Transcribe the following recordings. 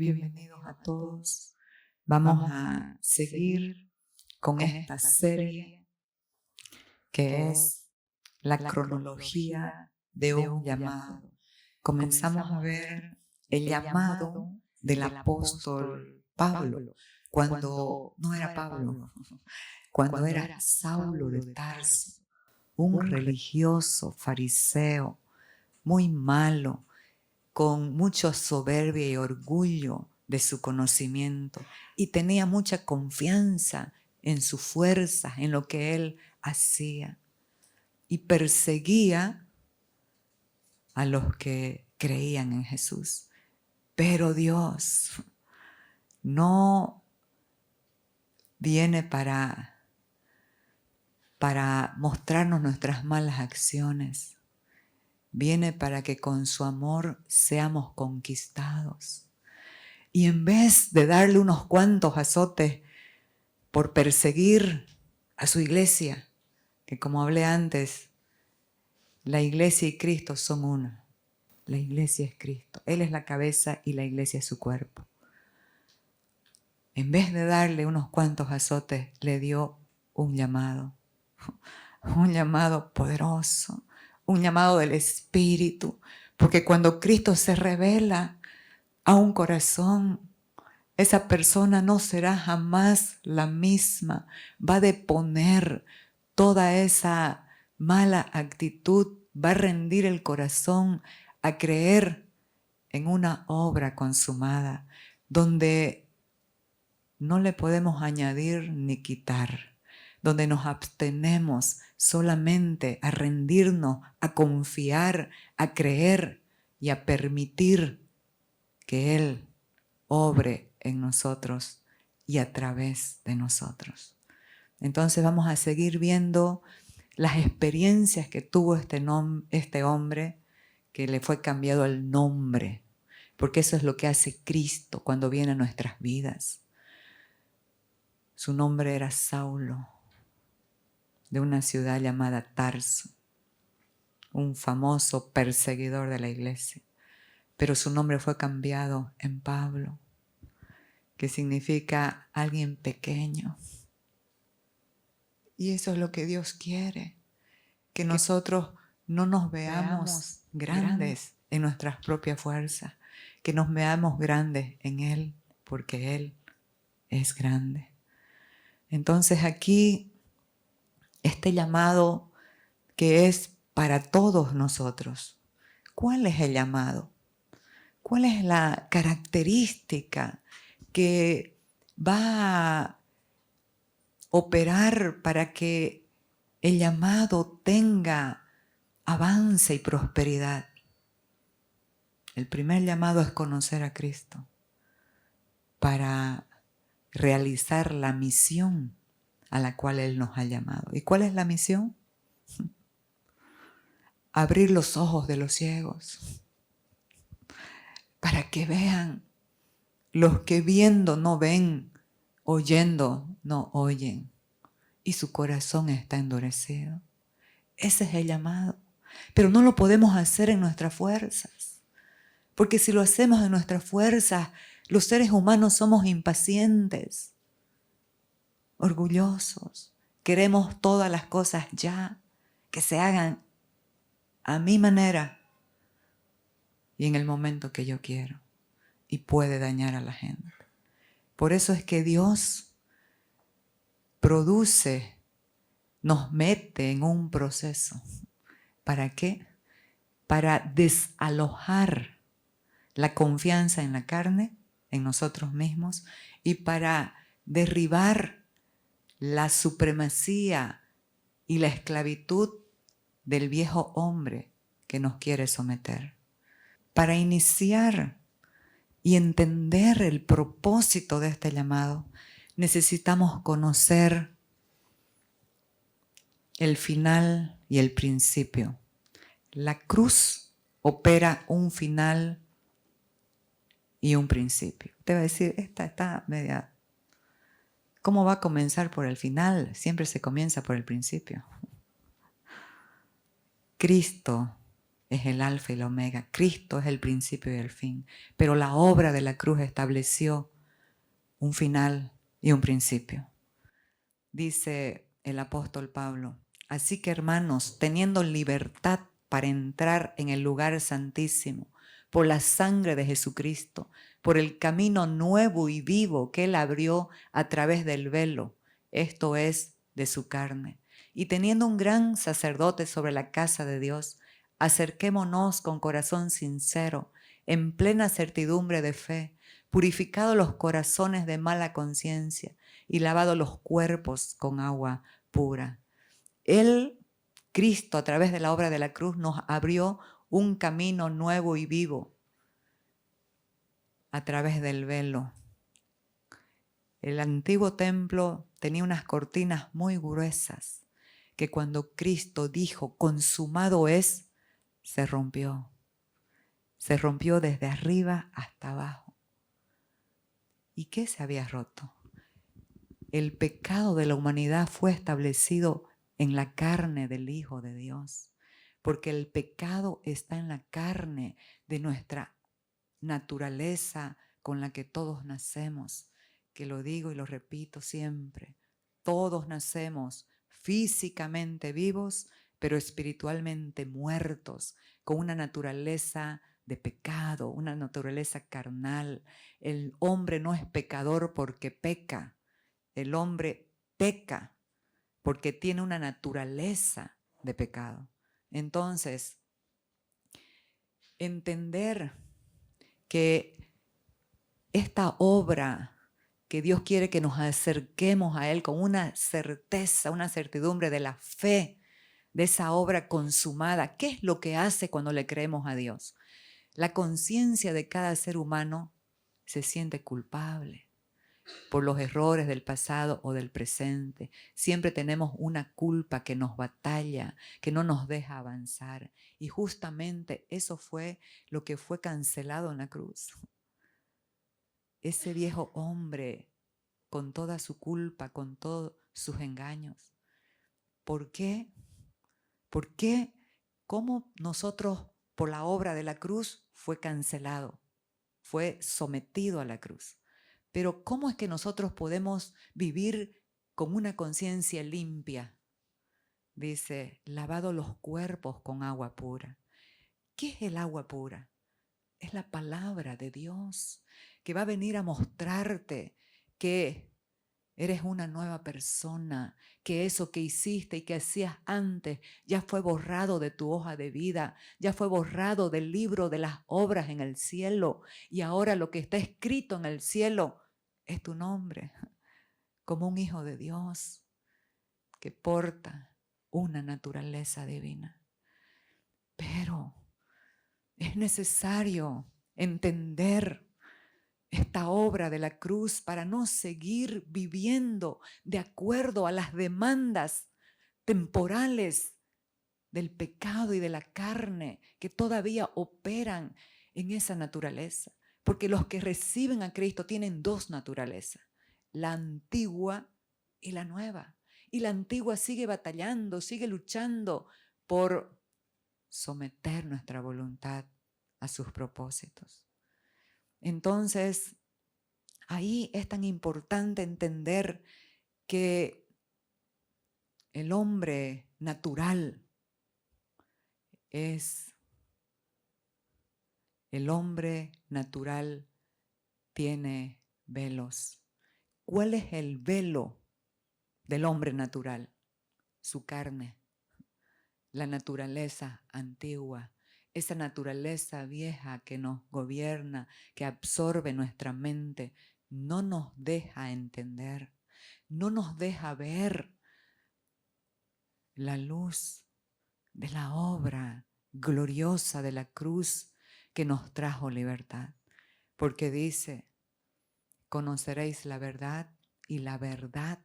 Bienvenidos a todos. Vamos a seguir con esta serie que es la cronología de un llamado. Comenzamos a ver el llamado del apóstol Pablo, cuando no era Pablo, cuando era Saulo de Tarso, un religioso fariseo muy malo, con mucha soberbia y orgullo de su conocimiento, y tenía mucha confianza en su fuerza, en lo que él hacía, y perseguía a los que creían en Jesús. Pero Dios no viene para mostrarnos nuestras malas acciones. Viene para que con su amor seamos conquistados. Y en vez de darle unos cuantos azotes por perseguir a su iglesia, que como hablé antes, la iglesia y Cristo son uno. La iglesia es Cristo. Él es la cabeza y la iglesia es su cuerpo. En vez de darle unos cuantos azotes, le dio un llamado poderoso, un llamado del Espíritu, porque cuando Cristo se revela a un corazón, esa persona no será jamás la misma, va a deponer toda esa mala actitud, va a rendir el corazón a creer en una obra consumada, donde no le podemos añadir ni quitar, donde nos abstenemos solamente a rendirnos, a confiar, a creer y a permitir que Él obre en nosotros y a través de nosotros. Entonces vamos a seguir viendo las experiencias que tuvo este hombre, que le fue cambiado el nombre, porque eso es lo que hace Cristo cuando viene a nuestras vidas. Su nombre era Saulo, de una ciudad llamada Tarso, un famoso perseguidor de la iglesia. Pero su nombre fue cambiado en Pablo, que significa alguien pequeño. Y eso es lo que Dios quiere, que nosotros no nos veamos grandes en nuestras propias fuerzas, que nos veamos grandes en Él, porque Él es grande. Entonces aquí, este llamado que es para todos nosotros, ¿cuál es el llamado? ¿Cuál es la característica que va a operar para que el llamado tenga avance y prosperidad? El primer llamado es conocer a Cristo para realizar la misión a la cual Él nos ha llamado. ¿Y cuál es la misión? Abrir los ojos de los ciegos para que vean. Los que viendo no ven, oyendo no oyen, y su corazón está endurecido. Ese es el llamado. Pero no lo podemos hacer en nuestras fuerzas, porque si lo hacemos en nuestras fuerzas, los seres humanos somos impacientes, orgullosos, queremos todas las cosas ya, que se hagan a mi manera y en el momento que yo quiero, y puede dañar a la gente. Por eso es que Dios produce, nos mete en un proceso. ¿Para qué? Para desalojar la confianza en la carne, en nosotros mismos, y para derribar la supremacía y la esclavitud del viejo hombre que nos quiere someter. Para iniciar y entender el propósito de este llamado, necesitamos conocer el final y el principio. La cruz opera un final y un principio. Te va a decir, esta está media... ¿Cómo va a comenzar por el final? Siempre se comienza por el principio. Cristo es el alfa y el omega. Cristo es el principio y el fin. Pero la obra de la cruz estableció un final y un principio. Dice el apóstol Pablo: así que, hermanos, teniendo libertad para entrar en el lugar santísimo por la sangre de Jesucristo, por el camino nuevo y vivo que Él abrió a través del velo, esto es, de su carne, y teniendo un gran sacerdote sobre la casa de Dios, acerquémonos con corazón sincero, en plena certidumbre de fe, purificados los corazones de mala conciencia y lavados los cuerpos con agua pura. Él, Cristo, a través de la obra de la cruz, nos abrió un camino nuevo y vivo a través del velo. El antiguo templo tenía unas cortinas muy gruesas que cuando Cristo dijo consumado es, se rompió. Se rompió desde arriba hasta abajo. ¿Y qué se había roto? El pecado de la humanidad fue establecido en la carne del Hijo de Dios, porque el pecado está en la carne de nuestra naturaleza con la que todos nacemos, que lo digo y lo repito siempre, todos nacemos físicamente vivos, pero espiritualmente muertos, con una naturaleza de pecado, una naturaleza carnal. El hombre no es pecador porque peca, el hombre peca porque tiene una naturaleza de pecado. Entonces, entender que esta obra que Dios quiere que nos acerquemos a Él con una certeza, una certidumbre de la fe, de esa obra consumada. ¿Qué es lo que hace cuando le creemos a Dios? La conciencia de cada ser humano se siente culpable por los errores del pasado o del presente. Siempre tenemos una culpa que nos batalla, que no nos deja avanzar. Y justamente eso fue lo que fue cancelado en la cruz. Ese viejo hombre con toda su culpa, con todos sus engaños. ¿Por qué? ¿Por qué? ¿Cómo nosotros, por la obra de la cruz, fue cancelado? Fue sometido a la cruz. Pero ¿cómo es que nosotros podemos vivir con una conciencia limpia? Dice, lavado los cuerpos con agua pura. ¿Qué es el agua pura? Es la palabra de Dios que va a venir a mostrarte que eres una nueva persona, que eso que hiciste y que hacías antes ya fue borrado de tu hoja de vida, ya fue borrado del libro de las obras en el cielo, y ahora lo que está escrito en el cielo es tu nombre, como un hijo de Dios que porta una naturaleza divina. Pero es necesario entender esta obra de la cruz para no seguir viviendo de acuerdo a las demandas temporales del pecado y de la carne que todavía operan en esa naturaleza. Porque los que reciben a Cristo tienen dos naturalezas, la antigua y la nueva. Y la antigua sigue batallando, sigue luchando por someter nuestra voluntad a sus propósitos. Entonces, ahí es tan importante entender que el hombre natural tiene velos. ¿Cuál es el velo del hombre natural? Su carne, la naturaleza antigua, esa naturaleza vieja que nos gobierna, que absorbe nuestra mente, no nos deja entender, no nos deja ver la luz de la obra gloriosa de la cruz que nos trajo libertad. Porque dice, conoceréis la verdad y la verdad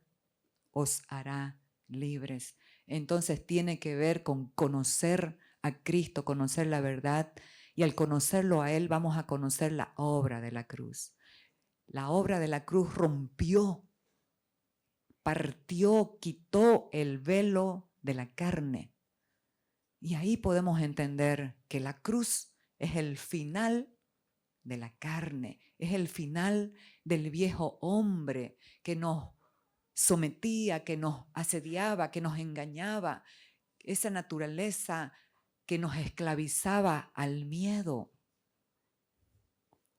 os hará libres. Entonces tiene que ver con conocer a Cristo, conocer la verdad, y al conocerlo a Él vamos a conocer la obra de la cruz. La obra de la cruz rompió, partió, quitó el velo de la carne Y ahí podemos entender que la cruz es el final de la carne, es el final del viejo hombre que nos sometía, que nos asediaba, que nos engañaba, esa naturaleza que nos esclavizaba al miedo,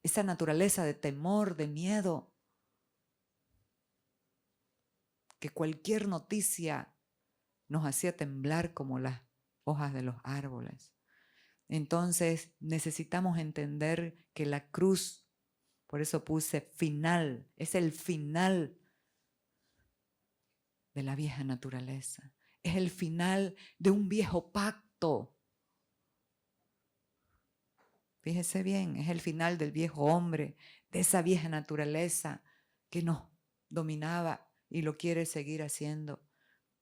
esa naturaleza de temor, de miedo, que cualquier noticia nos hacía temblar como las hojas de los árboles. Entonces necesitamos entender que la cruz, por eso puse final, es el final de la vieja naturaleza. Es el final de un viejo pacto. Fíjese bien, es el final del viejo hombre, de esa vieja naturaleza que nos dominaba y lo quiere seguir haciendo.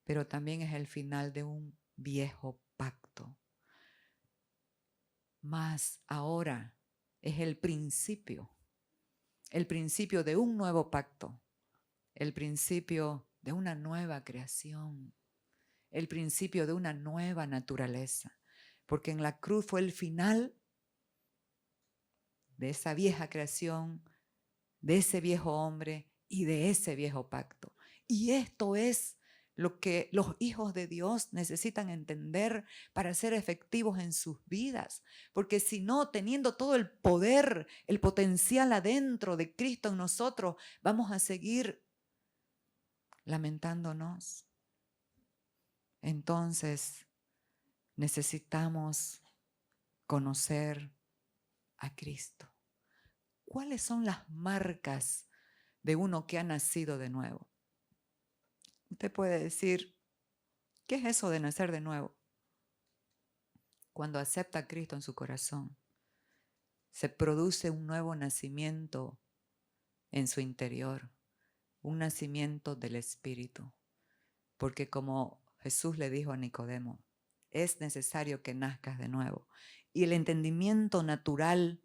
Pero también es el final de un viejo pacto. Mas ahora es el principio de un nuevo pacto, el principio de una nueva creación, el principio de una nueva naturaleza, porque en la cruz fue el final de esa vieja creación, de ese viejo hombre y de ese viejo pacto. Y esto es lo que los hijos de Dios necesitan entender para ser efectivos en sus vidas. Porque si no, teniendo todo el poder, el potencial adentro de Cristo en nosotros, vamos a seguir lamentándonos. Entonces, necesitamos conocer a Cristo. ¿Cuáles son las marcas de uno que ha nacido de nuevo? Usted puede decir, ¿qué es eso de nacer de nuevo? Cuando acepta a Cristo en su corazón, se produce un nuevo nacimiento en su interior, un nacimiento del Espíritu. Porque como Jesús le dijo a Nicodemo, es necesario que nazcas de nuevo. Y el entendimiento natural,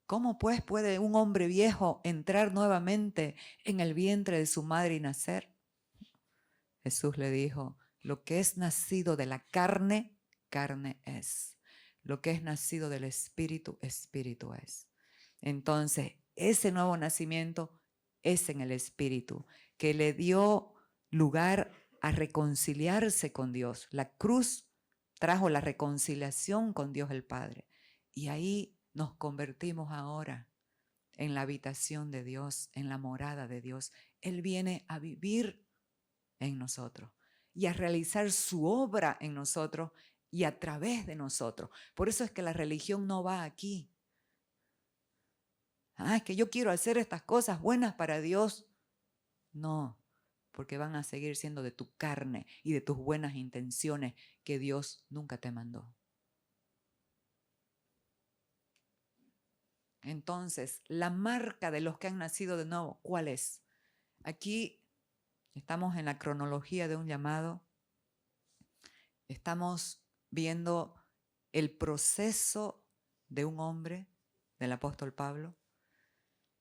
¿cómo pues puede un hombre viejo entrar nuevamente en el vientre de su madre y nacer? Jesús le dijo, lo que es nacido de la carne, carne es. Lo que es nacido del Espíritu, Espíritu es. Entonces, ese nuevo nacimiento es en el Espíritu, que le dio lugar a reconciliarse con Dios. La cruz trajo la reconciliación con Dios el Padre. Y ahí nos convertimos ahora en la habitación de Dios, en la morada de Dios. Él viene a vivir en nosotros y a realizar su obra en nosotros y a través de nosotros. Por eso es que la religión no va aquí. Es que yo quiero hacer estas cosas buenas para Dios. No, porque van a seguir siendo de tu carne y de tus buenas intenciones que Dios nunca te mandó. Entonces, la marca de los que han nacido de nuevo, ¿cuál es? Aquí estamos en la cronología de un llamado. Estamos viendo el proceso de un hombre, del apóstol Pablo.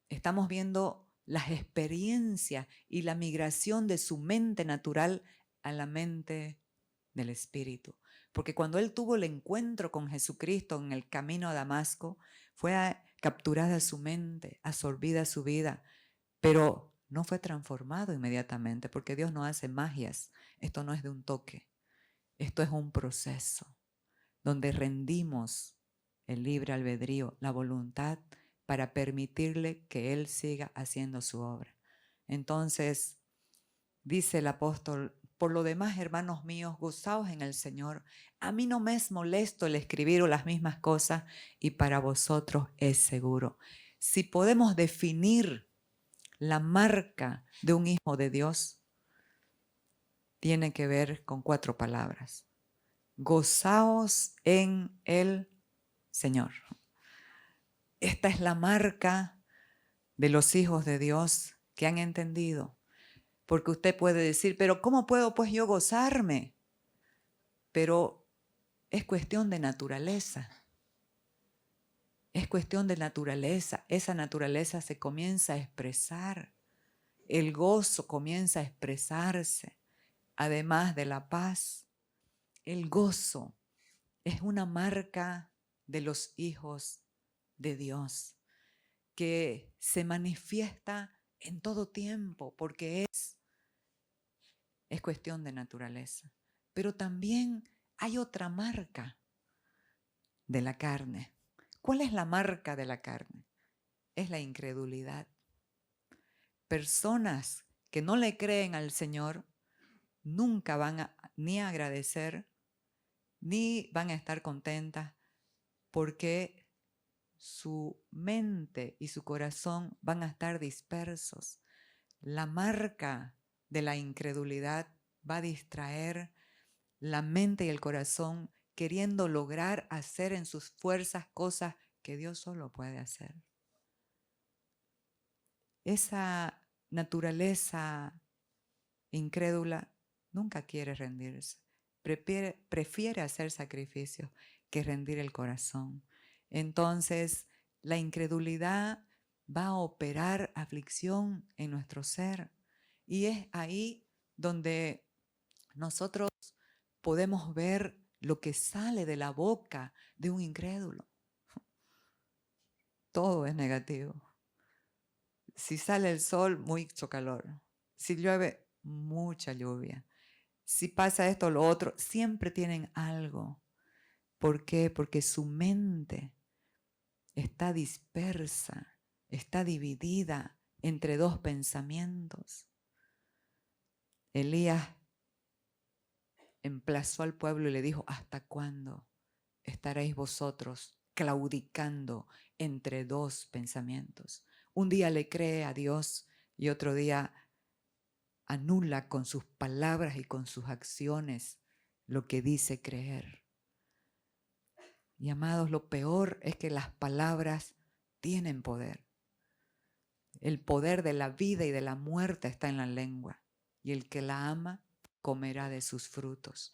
Estamos viendo las experiencias y la migración de su mente natural a la mente del Espíritu. Porque cuando él tuvo el encuentro con Jesucristo en el camino a Damasco, fue capturada su mente, absorbida su vida, pero no fue transformado inmediatamente, porque Dios no hace magias. Esto no es de un toque. Esto es un proceso donde rendimos el libre albedrío, la voluntad, para permitirle que Él siga haciendo su obra. Entonces, dice el apóstol, por lo demás, hermanos míos, gozaos en el Señor. A mí no me es molesto el escribir las mismas cosas y para vosotros es seguro. Si podemos definir la marca de un hijo de Dios, tiene que ver con 4 palabras. Gozaos en el Señor. Esta es la marca de los hijos de Dios que han entendido. Porque usted puede decir, pero ¿cómo puedo pues yo gozarme? Pero es cuestión de naturaleza. Es cuestión de naturaleza. Esa naturaleza se comienza a expresar. El gozo comienza a expresarse. Además de la paz, el gozo es una marca de los hijos de Dios, que se manifiesta en todo tiempo, porque es cuestión de naturaleza. Pero también hay otra marca de la carne. ¿Cuál es la marca de la carne? Es la incredulidad. Personas que no le creen al Señor nunca van ni a agradecer, ni van a estar contentas, porque su mente y su corazón van a estar dispersos. La marca de la incredulidad va a distraer la mente y el corazón, queriendo lograr hacer en sus fuerzas cosas que Dios solo puede hacer. Esa naturaleza incrédula nunca quiere rendirse. Prefiere hacer sacrificios que rendir el corazón. Entonces, la incredulidad va a operar aflicción en nuestro ser. Y es ahí donde nosotros podemos ver lo que sale de la boca de un incrédulo. Todo es negativo. Si sale el sol, mucho calor. Si llueve, mucha lluvia. Si pasa esto o lo otro, siempre tienen algo. ¿Por qué? Porque su mente está dispersa, está dividida entre dos pensamientos. Elías emplazó al pueblo y le dijo: ¿hasta cuándo estaréis vosotros claudicando entre dos pensamientos? Un día le cree a Dios y otro día anula con sus palabras y con sus acciones lo que dice creer. Y amados, lo peor es que las palabras tienen poder. El poder de la vida y de la muerte está en la lengua, y el que la ama comerá de sus frutos.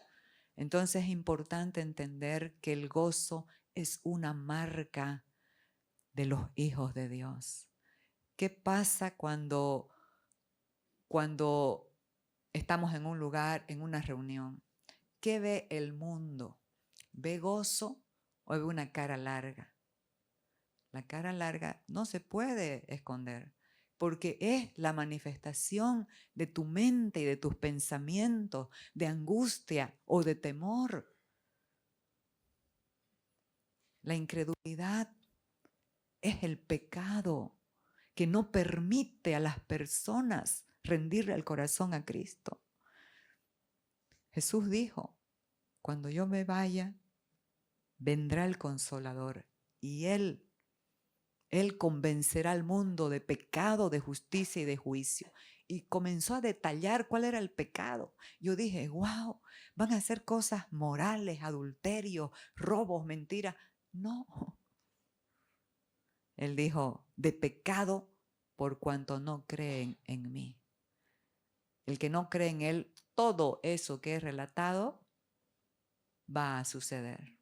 Entonces es importante entender que el gozo es una marca de los hijos de Dios. ¿Qué pasa cuando estamos en un lugar, en una reunión? ¿Qué ve el mundo? ¿Ve gozo o ve una cara larga? La cara larga no se puede esconder, porque es la manifestación de tu mente y de tus pensamientos, de angustia o de temor. La incredulidad es el pecado que no permite a las personas rendirle el corazón a Cristo. Jesús dijo: cuando yo me vaya, vendrá el Consolador y Él convencerá al mundo de pecado, de justicia y de juicio. Y comenzó a detallar cuál era el pecado. Yo dije: wow, van a hacer cosas morales, adulterios, robos, mentiras. No. Él dijo: de pecado por cuanto no creen en mí. El que no cree en Él, todo eso que he relatado va a suceder.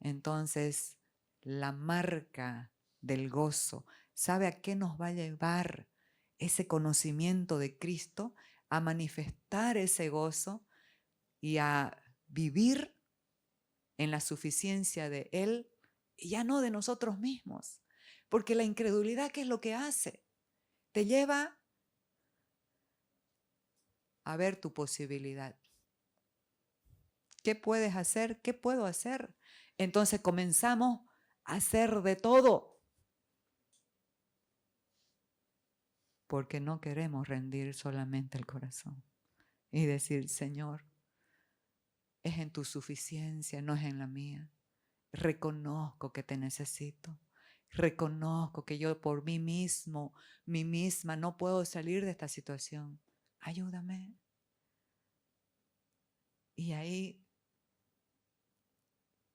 Entonces, la marca del gozo, ¿sabe a qué nos va a llevar ese conocimiento de Cristo? A manifestar ese gozo y a vivir en la suficiencia de Él y ya no de nosotros mismos. Porque la incredulidad, ¿qué es lo que hace? Te lleva a ver tu posibilidad. ¿Qué puedes hacer? ¿Qué puedo hacer? Entonces comenzamos a hacer de todo, porque no queremos rendir solamente el corazón y decir: Señor, es en tu suficiencia, no es en la mía. Reconozco que te necesito. Reconozco que yo por mí mismo, mí misma, no puedo salir de esta situación. Ayúdame. Y ahí,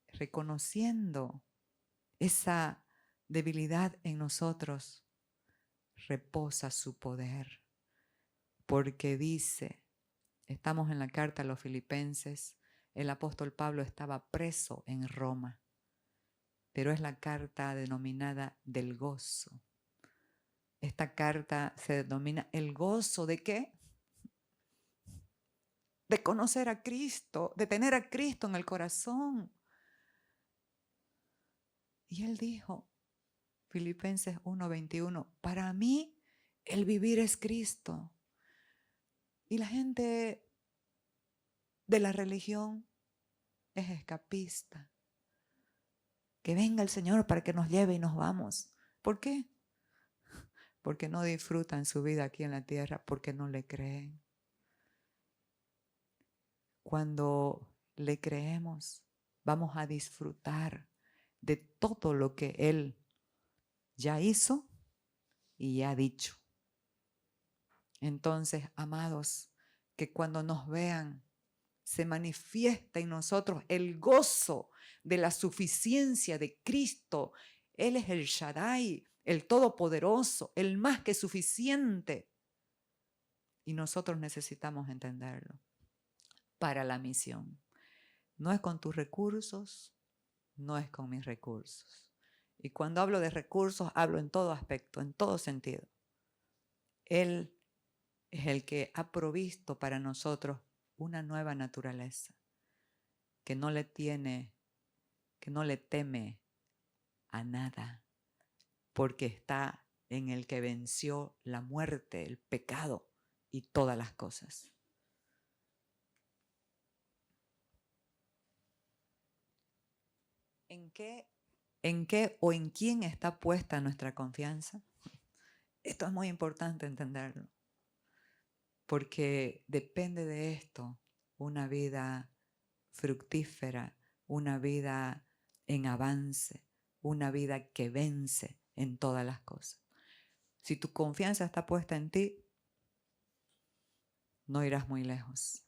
reconociendo esa debilidad en nosotros, reposa su poder. Porque dice, estamos en la carta a los Filipenses, el apóstol Pablo estaba preso en Roma, pero es la carta denominada del gozo. Esta carta se denomina el gozo ¿de qué? de conocer a Cristo, de tener a Cristo en el corazón. Y él dijo, Filipenses 1:21, para mí el vivir es Cristo. Y la gente de la religión es escapista. Que venga el Señor para que nos lleve y nos vamos. ¿Por qué? Porque no disfrutan su vida aquí en la tierra, porque no le creen. Cuando le creemos, vamos a disfrutar de todo lo que Él ya hizo y ya ha dicho. Entonces, amados, que cuando nos vean, se manifiesta en nosotros el gozo de la suficiencia de Cristo. Él es el Shaddai, el Todopoderoso, el más que suficiente. Y nosotros necesitamos entenderlo para la misión. No es con tus recursos, no es con mis recursos. Y cuando hablo de recursos, hablo en todo aspecto, en todo sentido. Él es el que ha provisto para nosotros una nueva naturaleza que no le teme a nada, porque está en el que venció la muerte, el pecado y todas las cosas. ¿En qué o en quién está puesta nuestra confianza? Esto es muy importante entenderlo, porque depende de esto una vida fructífera, una vida en avance, una vida que vence en todas las cosas. Si tu confianza está puesta en ti, no irás muy lejos.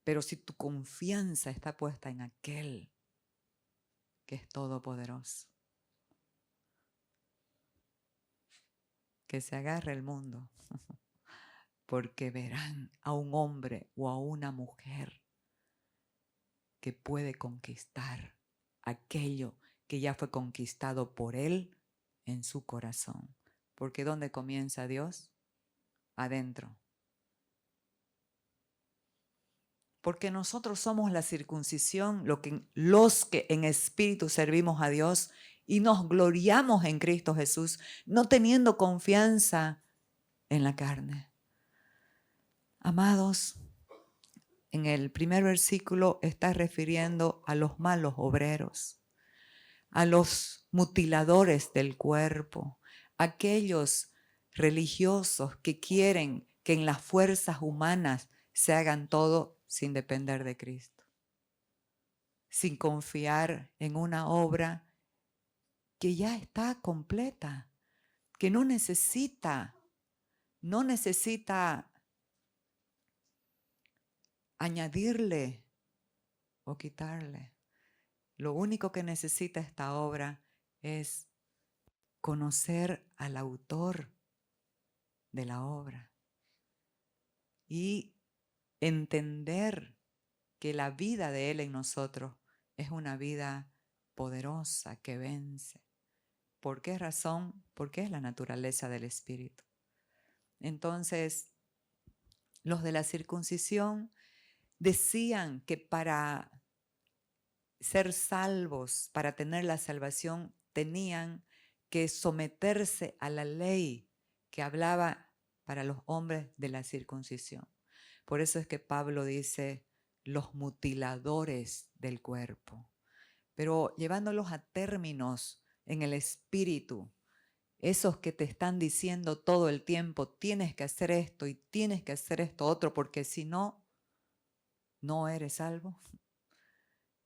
Pero si tu confianza está puesta en aquel que es todopoderoso, que se agarre el mundo, porque verán a un hombre o a una mujer que puede conquistar aquello que ya fue conquistado por él en su corazón. Porque ¿dónde comienza Dios? Adentro. Porque nosotros somos la circuncisión, los que en espíritu servimos a Dios y nos gloriamos en Cristo Jesús, no teniendo confianza en la carne. Amados, en el primer versículo está refiriendo a los malos obreros, a los mutiladores del cuerpo, aquellos religiosos que quieren que en las fuerzas humanas se hagan todo sin depender de Cristo, sin confiar en una obra que ya está completa, que no necesita añadirle o quitarle. Lo único que necesita esta obra es conocer al autor de la obra y entender que la vida de Él en nosotros es una vida poderosa que vence. ¿Por qué razón? Porque es la naturaleza del Espíritu. Entonces, los de la circuncisión decían que para ser salvos, para tener la salvación, tenían que someterse a la ley que hablaba para los hombres de la circuncisión. Por eso es que Pablo dice los mutiladores del cuerpo. Pero llevándolos a términos en el espíritu, esos que te están diciendo todo el tiempo, tienes que hacer esto y tienes que hacer esto otro, porque si no, no eres salvo.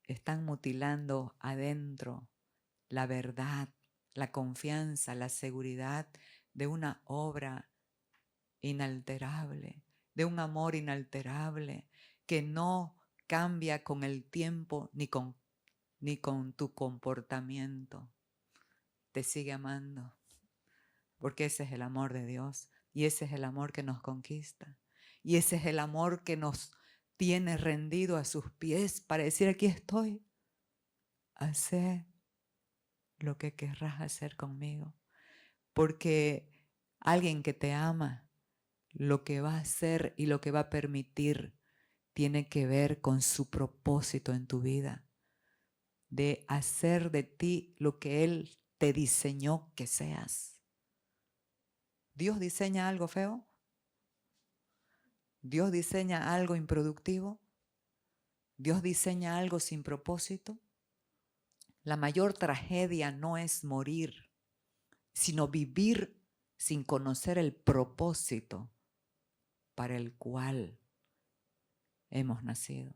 Están mutilando adentro la verdad, la confianza, la seguridad de una obra inalterable, de un amor inalterable, que no cambia con el tiempo ni con tu comportamiento. Te sigue amando, porque ese es el amor de Dios y ese es el amor que nos conquista y ese es el amor que nos tiene rendido a sus pies para decir: aquí estoy, haz lo que querrás hacer conmigo, porque alguien que te ama, lo que va a hacer y lo que va a permitir tiene que ver con su propósito en tu vida, de hacer de ti lo que Él te diseñó que seas. ¿Dios diseña algo feo? ¿Dios diseña algo improductivo? ¿Dios diseña algo sin propósito? La mayor tragedia no es morir, sino vivir sin conocer el propósito para el cual hemos nacido.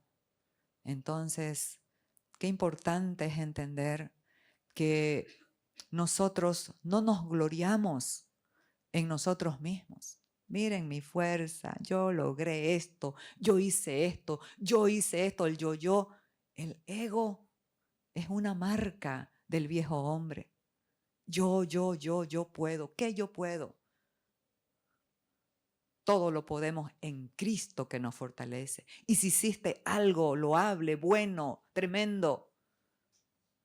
Entonces, qué importante es entender que nosotros no nos gloriamos en nosotros mismos. Miren mi fuerza, yo logré esto, yo hice esto, el yo. El ego es una marca del viejo hombre. Yo puedo. ¿Qué yo puedo? Todo lo podemos en Cristo que nos fortalece. Y si hiciste algo loable, bueno, tremendo,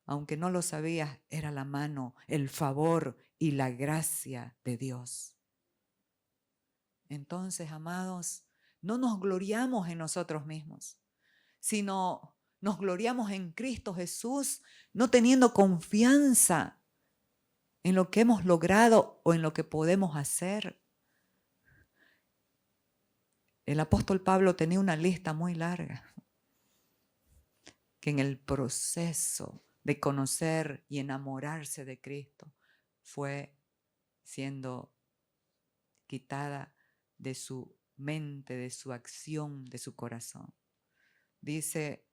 aunque no lo sabías, era la mano, el favor y la gracia de Dios. Entonces, amados, no nos gloriamos en nosotros mismos, sino nos gloriamos en Cristo Jesús, no teniendo confianza en lo que hemos logrado o en lo que podemos hacer. El apóstol Pablo tenía una lista muy larga, que en el proceso de conocer y enamorarse de Cristo fue siendo quitada de su mente, de su acción, de su corazón. Dice,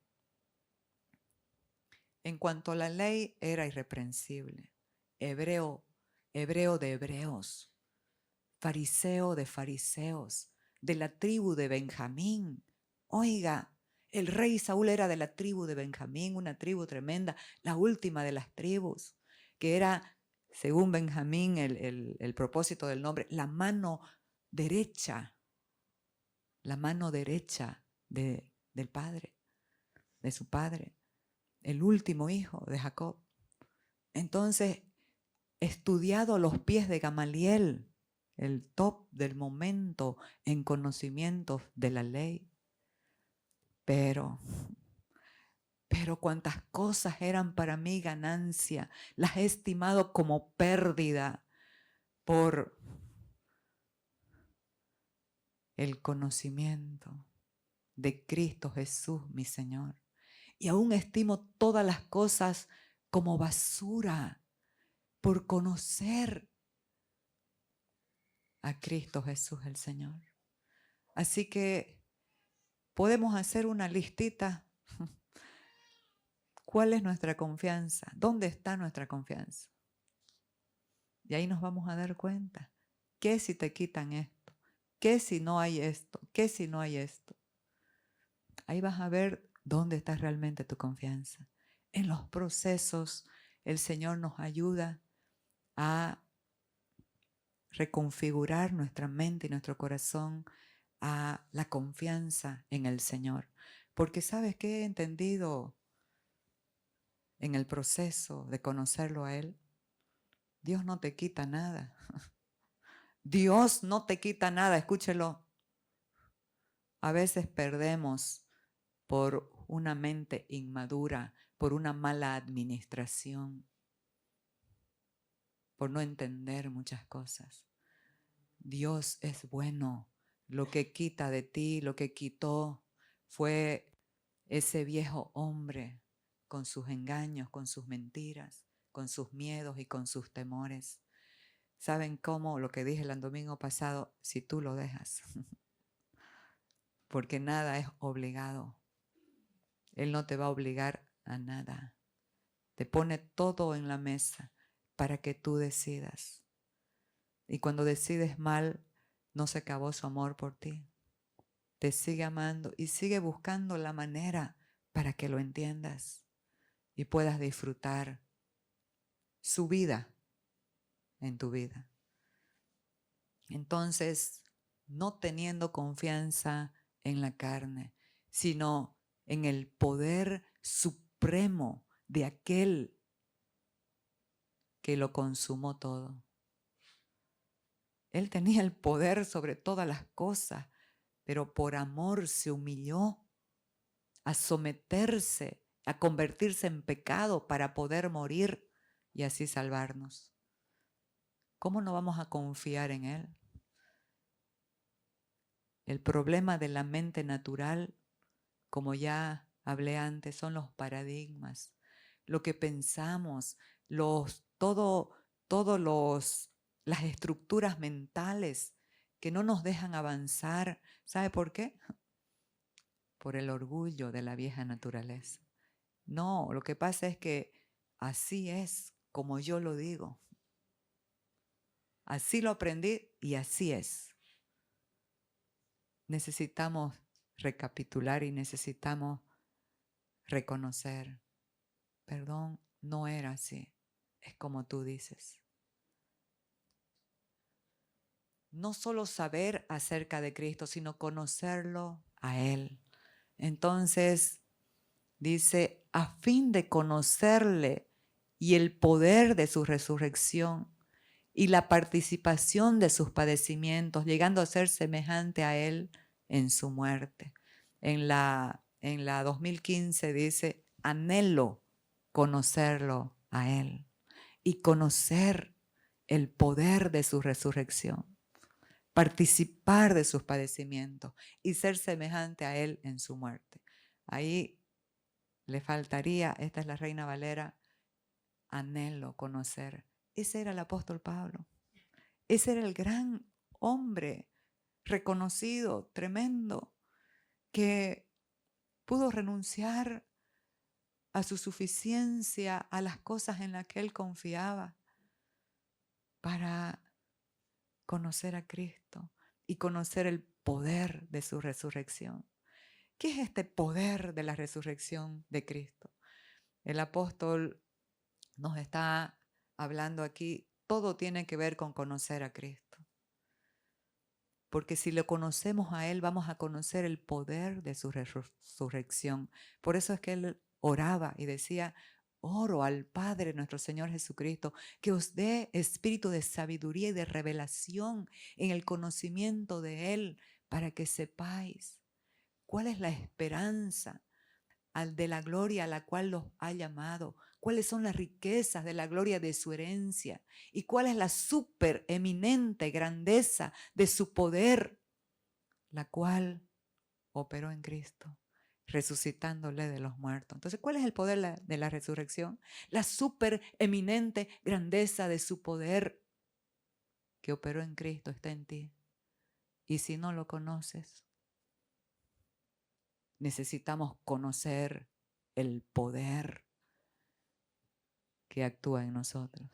en cuanto a la ley era irreprensible, hebreo de hebreos, fariseo de fariseos, de la tribu de Benjamín. Oiga, el rey Saúl era de la tribu de Benjamín, una tribu tremenda, la última de las tribus, que era, según Benjamín, el propósito del nombre, la mano derecha del padre, de su padre, el último hijo de Jacob. Entonces, estudiado a los pies de Gamaliel, el top del momento en conocimientos de la ley. Pero cuántas cosas eran para mí ganancia, las he estimado como pérdida por el conocimiento de Cristo Jesús, mi Señor. Y aún estimo todas las cosas como basura por conocer a Cristo Jesús el Señor. Así que podemos hacer una listita. ¿Cuál es nuestra confianza? ¿Dónde está nuestra confianza? Y ahí nos vamos a dar cuenta. ¿Qué si te quitan esto? ¿Qué si no hay esto? ¿Qué si no hay esto? Ahí vas a ver dónde está realmente tu confianza. En los procesos, el Señor nos ayuda a reconfigurar nuestra mente y nuestro corazón a la confianza en el Señor. Porque ¿sabes qué he entendido en el proceso de conocerlo a Él? Dios no te quita nada. Dios no te quita nada, escúchelo. A veces perdemos por una mente inmadura, por una mala administración, por no entender muchas cosas. Dios es bueno. Lo que quita de ti, lo que quitó fue ese viejo hombre con sus engaños, con sus mentiras, con sus miedos y con sus temores. ¿Saben cómo? Lo que dije el domingo pasado, si tú lo dejas. Porque nada es obligado. Él no te va a obligar a nada. Te pone todo en la mesa para que tú decidas. Y cuando decides mal, no se acabó su amor por ti. Te sigue amando y sigue buscando la manera para que lo entiendas y puedas disfrutar su vida en tu vida. Entonces, no teniendo confianza en la carne, sino en el poder supremo de aquel que lo consumó todo. Él tenía el poder sobre todas las cosas, pero por amor se humilló a someterse, a convertirse en pecado para poder morir y así salvarnos. ¿Cómo no vamos a confiar en Él? El problema de la mente natural, como ya hablé antes, son los paradigmas, lo que pensamos, las estructuras mentales que no nos dejan avanzar. ¿Sabe por qué? Por el orgullo de la vieja naturaleza. No, lo que pasa es que así es como yo lo digo. Así lo aprendí y así es. Necesitamos recapitular y necesitamos reconocer, perdón, no era así, es como tú dices. No solo saber acerca de Cristo, sino conocerlo a Él. Entonces, dice, a fin de conocerle y el poder de su resurrección y la participación de sus padecimientos, llegando a ser semejante a Él en su muerte. En la 2015 dice, anhelo conocerlo a Él y conocer el poder de su resurrección, participar de sus padecimientos y ser semejante a Él en su muerte. Ahí le faltaría, esta es la Reina Valera, anhelo conocer. Ese era el apóstol Pablo. Ese era el gran hombre reconocido, tremendo, que pudo renunciar a su suficiencia, a las cosas en las que él confiaba, para conocer a Cristo y conocer el poder de su resurrección. ¿Qué es este poder de la resurrección de Cristo? El apóstol nos está hablando aquí, todo tiene que ver con conocer a Cristo. Porque si lo conocemos a Él, vamos a conocer el poder de su resurrección. Por eso es que Él oraba y decía, oro al Padre nuestro Señor Jesucristo, que os dé espíritu de sabiduría y de revelación en el conocimiento de Él, para que sepáis cuál es la esperanza de la gloria a la cual los ha llamado, cuáles son las riquezas de la gloria de su herencia y cuál es la supereminente grandeza de su poder, la cual operó en Cristo, resucitándole de los muertos. Entonces, ¿cuál es el poder de la resurrección? La supereminente grandeza de su poder que operó en Cristo está en ti. Y si no lo conoces, necesitamos conocer el poder que actúa en nosotros.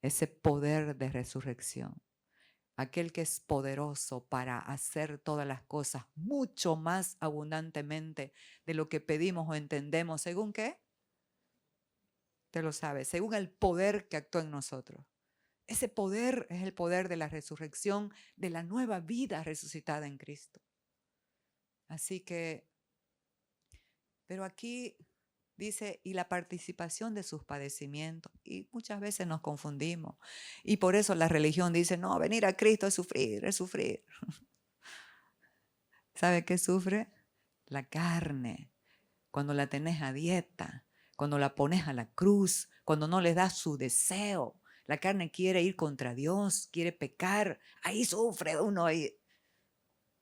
Ese poder de resurrección. Aquel que es poderoso para hacer todas las cosas mucho más abundantemente de lo que pedimos o entendemos. ¿Según qué? Te lo sabes. Según el poder que actúa en nosotros. Ese poder es el poder de la resurrección, de la nueva vida resucitada en Cristo. Así que, pero aquí dice, y la participación de sus padecimientos. Y muchas veces nos confundimos. Y por eso la religión dice, no, venir a Cristo es sufrir, es sufrir. ¿Sabe qué sufre? La carne. Cuando la tenés a dieta, cuando la pones a la cruz, cuando no le das su deseo. La carne quiere ir contra Dios, quiere pecar. Ahí sufre uno. Ahí.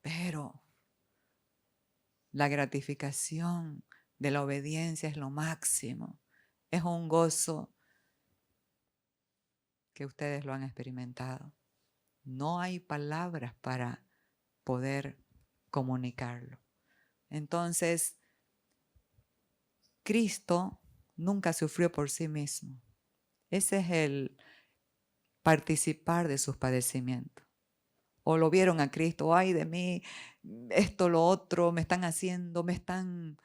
Pero la gratificación de la obediencia es lo máximo. Es un gozo que ustedes lo han experimentado. No hay palabras para poder comunicarlo. Entonces, Cristo nunca sufrió por sí mismo. Ese es el participar de sus padecimientos. O lo vieron a Cristo, ay de mí, esto, lo otro, me están haciendo, me están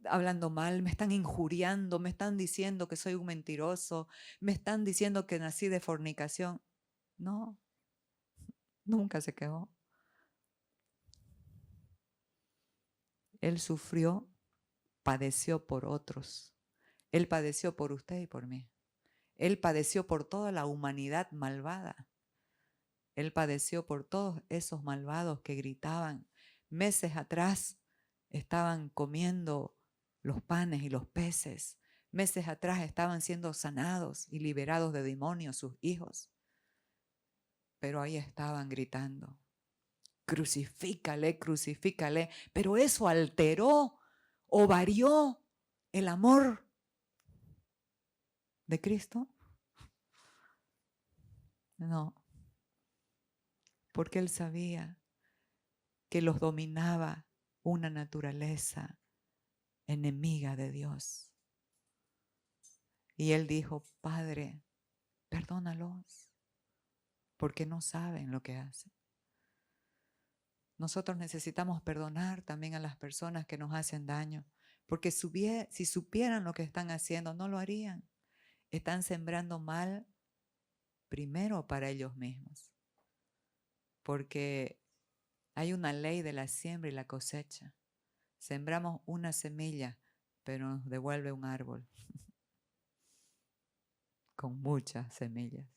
hablando mal, me están injuriando, me están diciendo que soy un mentiroso, me están diciendo que nací de fornicación. No, nunca se quejó. Él sufrió, padeció por otros. Él padeció por usted y por mí. Él padeció por toda la humanidad malvada. Él padeció por todos esos malvados que gritaban meses atrás estaban comiendo los panes y los peces. Meses atrás estaban siendo sanados y liberados de demonios sus hijos. Pero ahí estaban gritando, crucifícale, crucifícale. Pero eso alteró o varió el amor de Cristo. No, porque Él sabía que los dominaba una naturaleza enemiga de Dios. Y Él dijo, Padre, perdónalos, porque no saben lo que hacen. Nosotros necesitamos perdonar también a las personas que nos hacen daño, porque si supieran lo que están haciendo, no lo harían. Están sembrando mal primero para ellos mismos, porque hay una ley de la siembra y la cosecha. Sembramos una semilla, pero nos devuelve un árbol con muchas semillas.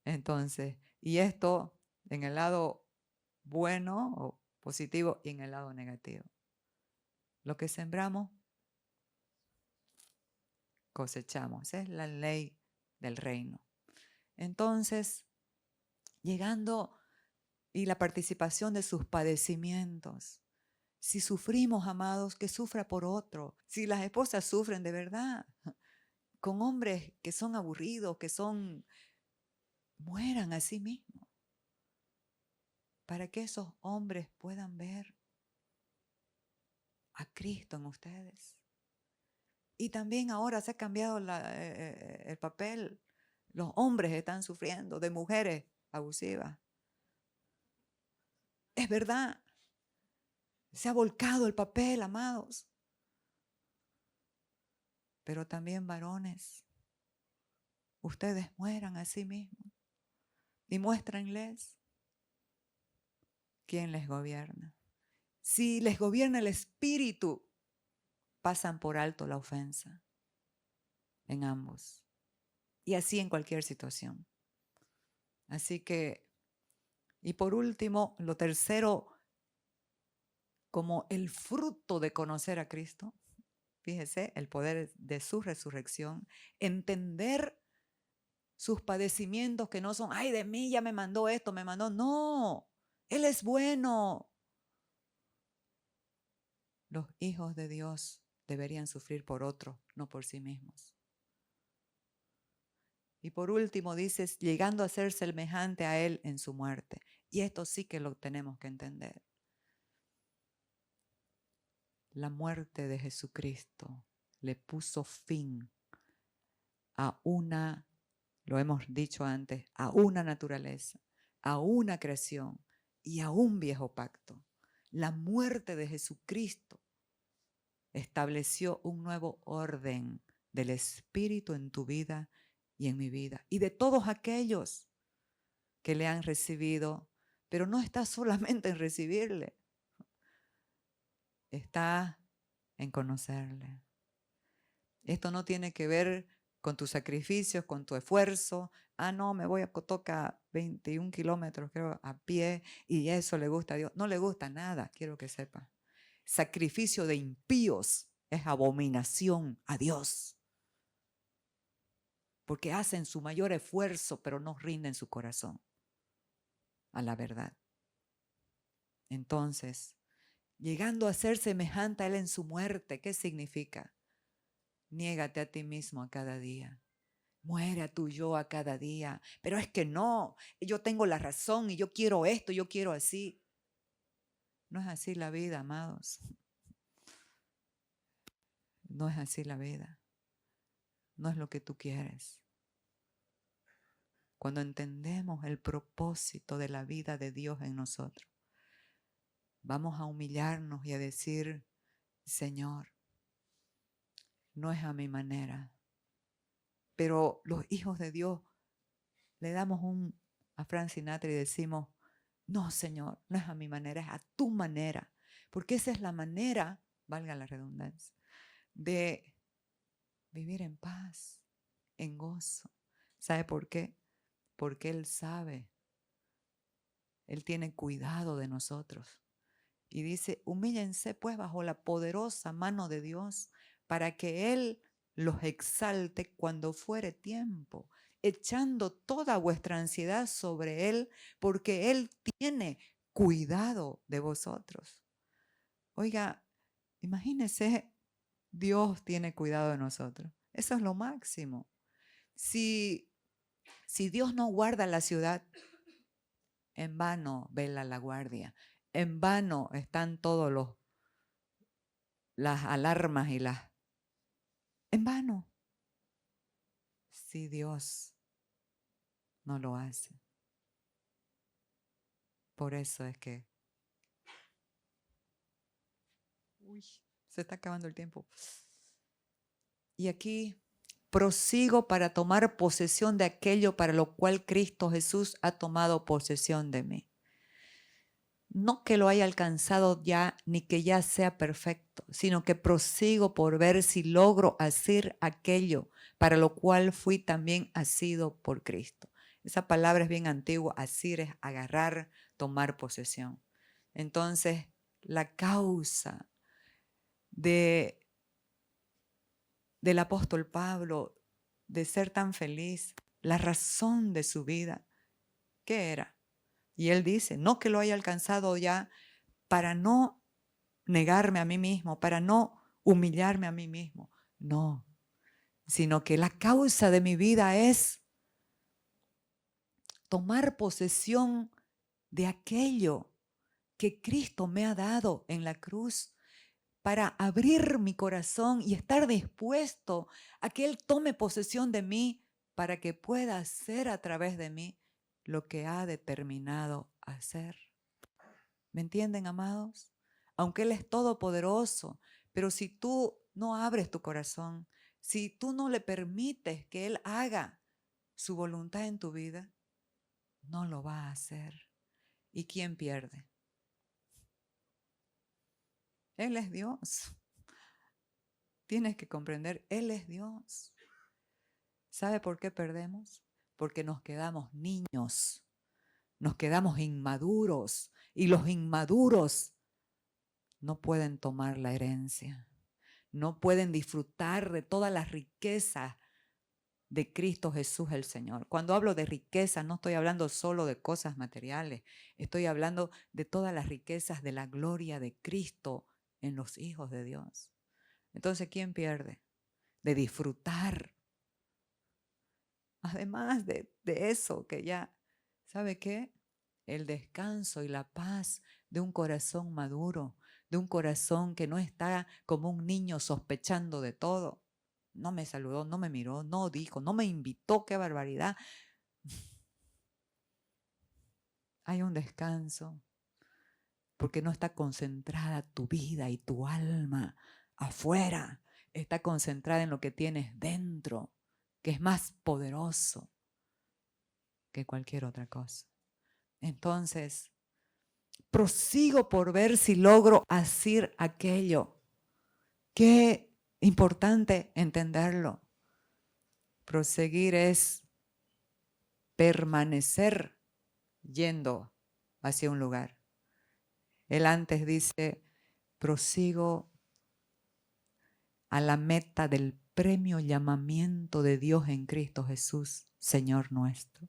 Entonces, y esto en el lado bueno o positivo y en el lado negativo. Lo que sembramos, cosechamos. Esa es la ley del reino. Entonces, llegando y la participación de sus padecimientos. Si sufrimos, amados, que sufra por otro. Si las esposas sufren de verdad, con hombres que son aburridos, mueran a sí mismos, para que esos hombres puedan ver a Cristo en ustedes. Y también ahora se ha cambiado el papel. Los hombres están sufriendo de mujeres abusivas. Es verdad. Se ha volcado el papel, amados. Pero también varones, ustedes mueran a sí mismos y muéstrenles quién les gobierna. Si les gobierna el espíritu, pasan por alto la ofensa en ambos. Y así en cualquier situación. Así que, y por último, lo tercero, como el fruto de conocer a Cristo, fíjese, el poder de su resurrección, entender sus padecimientos que no son, ay, de mí ya me mandó esto, me mandó. No, Él es bueno. Los hijos de Dios deberían sufrir por otro, no por sí mismos. Y por último dices, llegando a ser semejante a Él en su muerte. Y esto sí que lo tenemos que entender. La muerte de Jesucristo le puso fin a lo hemos dicho antes, a una naturaleza, a una creación y a un viejo pacto. La muerte de Jesucristo estableció un nuevo orden del Espíritu en tu vida y en mi vida. Y de todos aquellos que le han recibido, pero no está solamente en recibirle, está en conocerle. Esto no tiene que ver con tus sacrificios, con tu esfuerzo. Ah, no, me voy a Cotoca 21 kilómetros, creo, a pie, y eso le gusta a Dios. No le gusta nada, quiero que sepa. Sacrificio de impíos es abominación a Dios. Porque hacen su mayor esfuerzo, pero no rinden su corazón a la verdad. Entonces, llegando a ser semejante a Él en su muerte, ¿qué significa? Niégate a ti mismo a cada día. Muere a tu yo a cada día. Pero es que no, yo tengo la razón y yo quiero esto, yo quiero así. No es así la vida, amados. No es así la vida. No es lo que tú quieres. Cuando entendemos el propósito de la vida de Dios en nosotros, vamos a humillarnos y a decir, Señor, no es a mi manera. Pero los hijos de Dios le damos a Frank Sinatra y decimos, no, Señor, no es a mi manera, es a tu manera. Porque esa es la manera, valga la redundancia, de vivir en paz, en gozo. ¿Sabe por qué? Porque Él sabe, Él tiene cuidado de nosotros. Y dice, humíllense pues bajo la poderosa mano de Dios para que Él los exalte cuando fuere tiempo, echando toda vuestra ansiedad sobre Él, porque Él tiene cuidado de vosotros. Oiga, imagínese, Dios tiene cuidado de nosotros. Eso es lo máximo. Si Dios no guarda la ciudad, en vano vela la guardia. En vano están todos las alarmas y las... En vano. Si Dios no lo hace. Por eso es que... Uy, se está acabando el tiempo. Y aquí prosigo para tomar posesión de aquello para lo cual Cristo Jesús ha tomado posesión de mí. No que lo haya alcanzado ya, ni que ya sea perfecto, sino que prosigo por ver si logro hacer aquello para lo cual fui también asido por Cristo. Esa palabra es bien antigua, asir es agarrar, tomar posesión. Entonces, la causa del apóstol Pablo de ser tan feliz, la razón de su vida, ¿qué era? Y él dice, no que lo haya alcanzado ya para no negarme a mí mismo, para no humillarme a mí mismo. No, sino que la causa de mi vida es tomar posesión de aquello que Cristo me ha dado en la cruz para abrir mi corazón y estar dispuesto a que Él tome posesión de mí para que pueda hacer a través de mí lo que ha determinado hacer. ¿Me entienden, amados? Aunque Él es todopoderoso, pero si tú no abres tu corazón, si tú no le permites que Él haga su voluntad en tu vida, no lo va a hacer. ¿Y quién pierde? Él es Dios. Tienes que comprender, Él es Dios. ¿Sabe por qué perdemos? Porque nos quedamos niños, nos quedamos inmaduros y los inmaduros no pueden tomar la herencia, no pueden disfrutar de todas las riquezas de Cristo Jesús el Señor. Cuando hablo de riqueza, no estoy hablando solo de cosas materiales, estoy hablando de todas las riquezas de la gloria de Cristo en los hijos de Dios. Entonces, ¿quién pierde? De disfrutar. Además de eso, que ya, ¿sabe qué? El descanso y la paz de un corazón maduro, de un corazón que no está como un niño sospechando de todo. No me saludó, no me miró, no dijo, no me invitó, qué barbaridad. Hay un descanso porque no está concentrada tu vida y tu alma afuera, está concentrada en lo que tienes dentro, que es más poderoso que cualquier otra cosa. Entonces, prosigo por ver si logro hacer aquello. Qué importante entenderlo. Proseguir es permanecer yendo hacia un lugar. Él antes dice, prosigo a la meta del premio llamamiento de Dios en Cristo Jesús, Señor nuestro.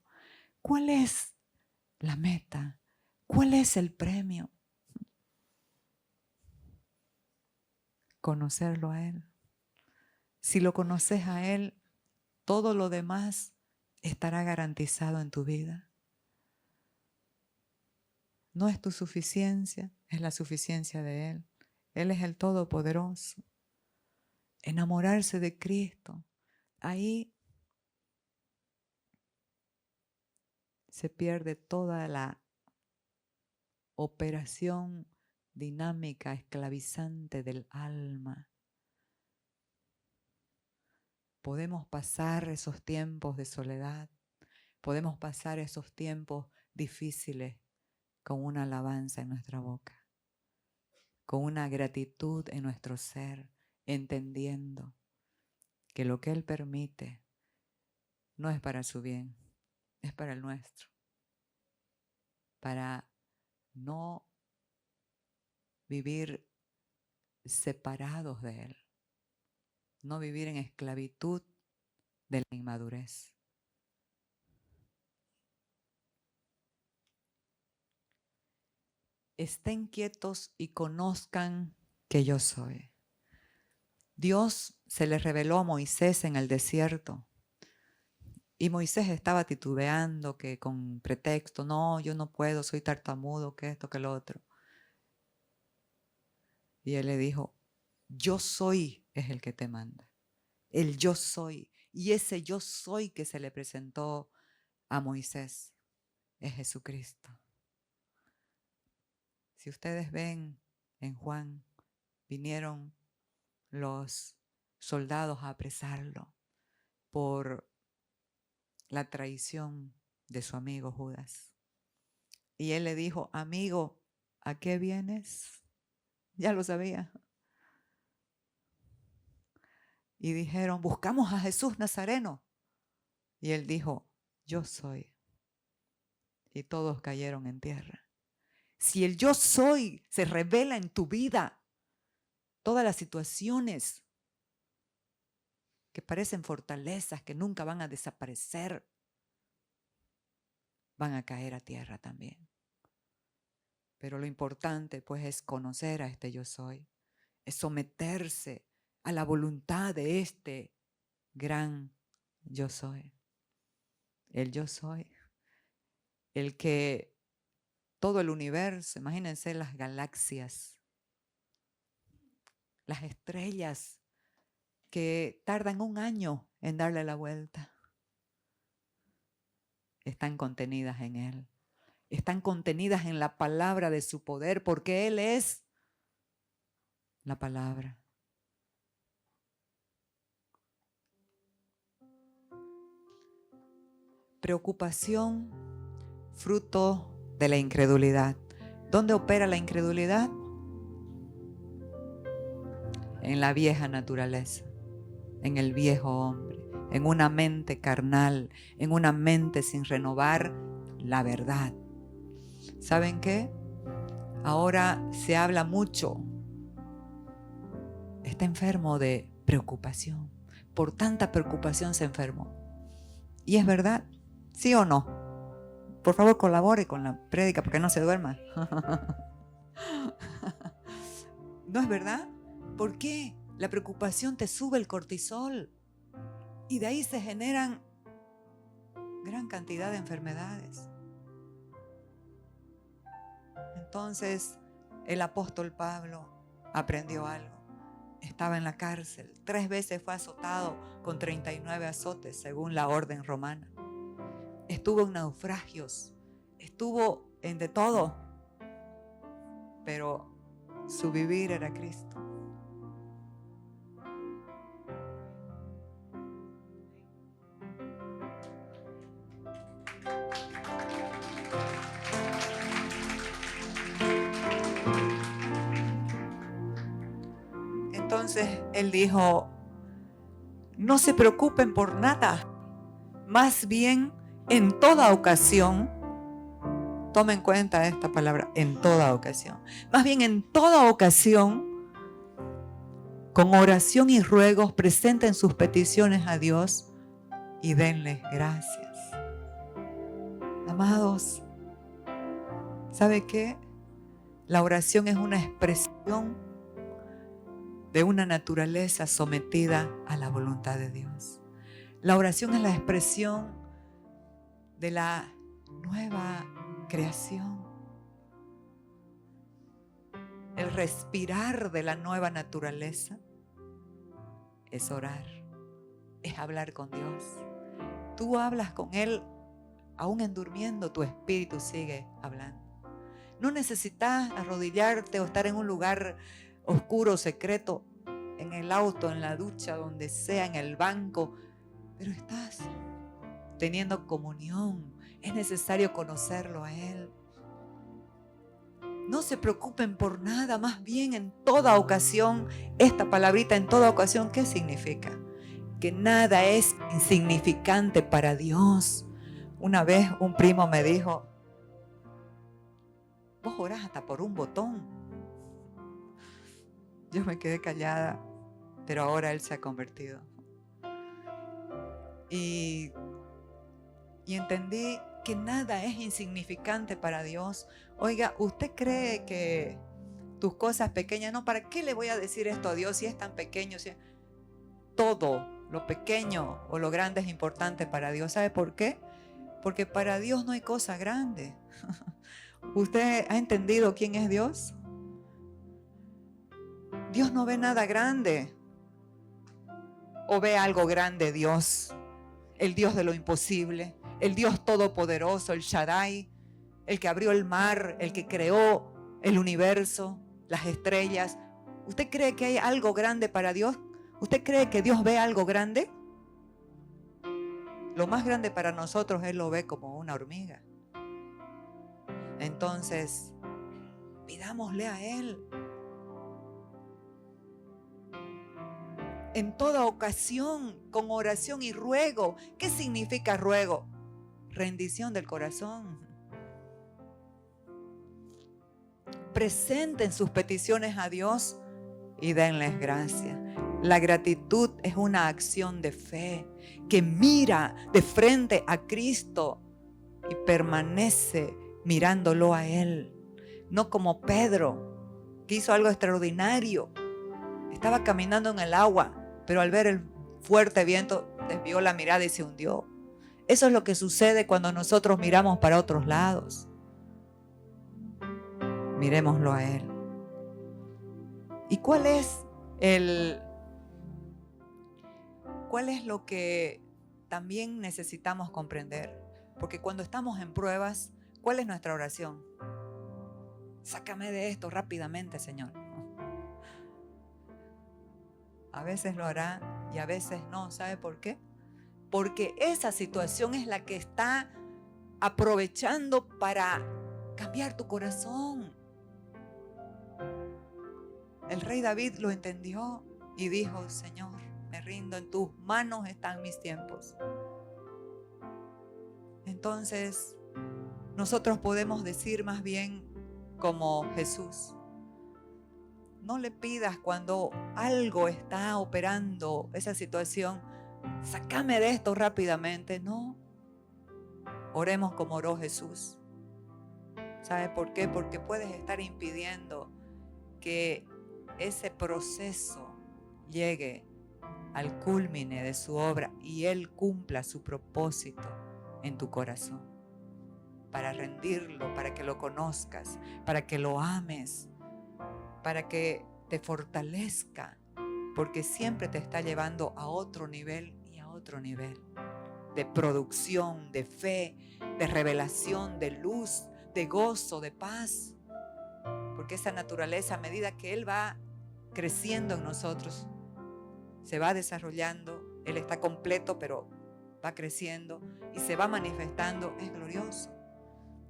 ¿Cuál es la meta? ¿Cuál es el premio? Conocerlo a Él. Si lo conoces a Él, todo lo demás estará garantizado en tu vida. No es tu suficiencia, es la suficiencia de Él. Él es el Todopoderoso. Enamorarse de Cristo. Ahí se pierde toda la operación dinámica, esclavizante del alma. Podemos pasar esos tiempos de soledad, podemos pasar esos tiempos difíciles con una alabanza en nuestra boca, con una gratitud en nuestro ser, entendiendo que lo que Él permite no es para su bien, es para el nuestro, para no vivir separados de Él, no vivir en esclavitud de la inmadurez. Estén quietos y conozcan que yo soy. Dios se le reveló a Moisés en el desierto. Y Moisés estaba titubeando, que con pretexto, no, yo no puedo, soy tartamudo, que esto, que lo otro. Y él le dijo, yo soy es el que te manda. El yo soy. Y ese yo soy que se le presentó a Moisés es Jesucristo. Si ustedes ven en Juan, vinieron los soldados a apresarlo por la traición de su amigo Judas. Y él le dijo, amigo, ¿a qué vienes? Ya lo sabía. Y dijeron, buscamos a Jesús Nazareno. Y él dijo, yo soy. Y todos cayeron en tierra. Si el yo soy se revela en tu vida, todas las situaciones que parecen fortalezas, que nunca van a desaparecer, van a caer a tierra también. Pero lo importante pues es conocer a este yo soy, es someterse a la voluntad de este gran yo soy. El yo soy, el que todo el universo, imagínense las galaxias, las estrellas que tardan 1 año en darle la vuelta, están contenidas en Él. Están contenidas en la palabra de su poder, porque Él es la palabra. Preocupación, fruto de la incredulidad. ¿Dónde opera la incredulidad? En la vieja naturaleza, en el viejo hombre, en una mente carnal, en una mente sin renovar la verdad. ¿Saben qué? Ahora se habla mucho. Está enfermo de preocupación. Por tanta preocupación se enfermó. ¿Y es verdad? ¿Sí o no? Por favor, colabore con la prédica porque no se duerma. ¿No es verdad? ¿Por qué? La preocupación te sube el cortisol y de ahí se generan gran cantidad de enfermedades. Entonces, el apóstol Pablo aprendió algo. Estaba en la cárcel. 3 veces fue azotado con 39 azotes, según la orden romana. Estuvo en naufragios. Estuvo en de todo. Pero su vivir era Cristo. Entonces él dijo, no se preocupen por nada, más bien en toda ocasión, tomen en cuenta esta palabra, en toda ocasión, más bien en toda ocasión, con oración y ruegos, presenten sus peticiones a Dios y denles gracias. Amados, ¿sabe qué? La oración es una expresión de una naturaleza sometida a la voluntad de Dios. La oración es la expresión de la nueva creación. El respirar de la nueva naturaleza es orar, es hablar con Dios. Tú hablas con Él, aún en durmiendo, tu espíritu sigue hablando. No necesitas arrodillarte o estar en un lugar oscuro, secreto, en el auto, en la ducha, donde sea, en el banco, pero estás teniendo comunión. Es necesario conocerlo a Él. No se preocupen por nada, más bien en toda ocasión. Esta palabrita en toda ocasión, ¿qué significa? Que nada es insignificante para Dios. Una vez un primo me dijo, vos orás hasta por un botón. Yo me quedé callada, pero ahora Él se ha convertido. Y entendí que nada es insignificante para Dios. Oiga, ¿usted cree que tus cosas pequeñas, no, ¿para qué le voy a decir esto a Dios si es tan pequeño? Todo lo pequeño o lo grande es importante para Dios. ¿Sabe por qué? Porque para Dios no hay cosa grande. ¿Usted ha entendido quién es Dios? Dios no ve nada grande. ¿O ve algo grande Dios? El Dios de lo imposible, el Dios todopoderoso, el Shaddai, el que abrió el mar, el que creó el universo, las estrellas. ¿Usted cree que hay algo grande para Dios? ¿Usted cree que Dios ve algo grande? Lo más grande para nosotros Él lo ve como una hormiga. Entonces, pidámosle a Él. En toda ocasión, con oración y ruego. ¿Qué significa ruego? Rendición del corazón. Presenten sus peticiones a Dios y denles gracias. La gratitud es una acción de fe que mira de frente a Cristo y permanece mirándolo a Él. No como Pedro, que hizo algo extraordinario. Estaba caminando en el agua, pero al ver el fuerte viento desvió la mirada y se hundió. Eso es lo que sucede cuando nosotros miramos para otros lados. Miremoslo a Él. ¿Y cuál es lo que también necesitamos comprender? Porque cuando estamos en pruebas, ¿cuál es nuestra oración? Sácame de esto rápidamente, Señor. A veces lo hará y a veces no. ¿Sabe por qué? Porque esa situación es la que está aprovechando para cambiar tu corazón. El rey David lo entendió y dijo: Señor, me rindo, en tus manos están mis tiempos. Entonces, nosotros podemos decir más bien como Jesús: no le pidas cuando algo está operando esa situación, sácame de esto rápidamente. No, oremos como oró Jesús. ¿Sabe por qué? Porque puedes estar impidiendo que ese proceso llegue al culmine de su obra y Él cumpla su propósito en tu corazón, para rendirlo, para que lo conozcas, para que lo ames, para que te fortalezca, porque siempre te está llevando a otro nivel y a otro nivel de producción, de fe, de revelación, de luz, de gozo, de paz. Porque esa naturaleza, a medida que Él va creciendo en nosotros, se va desarrollando. Él está completo, pero va creciendo y se va manifestando. Es glorioso.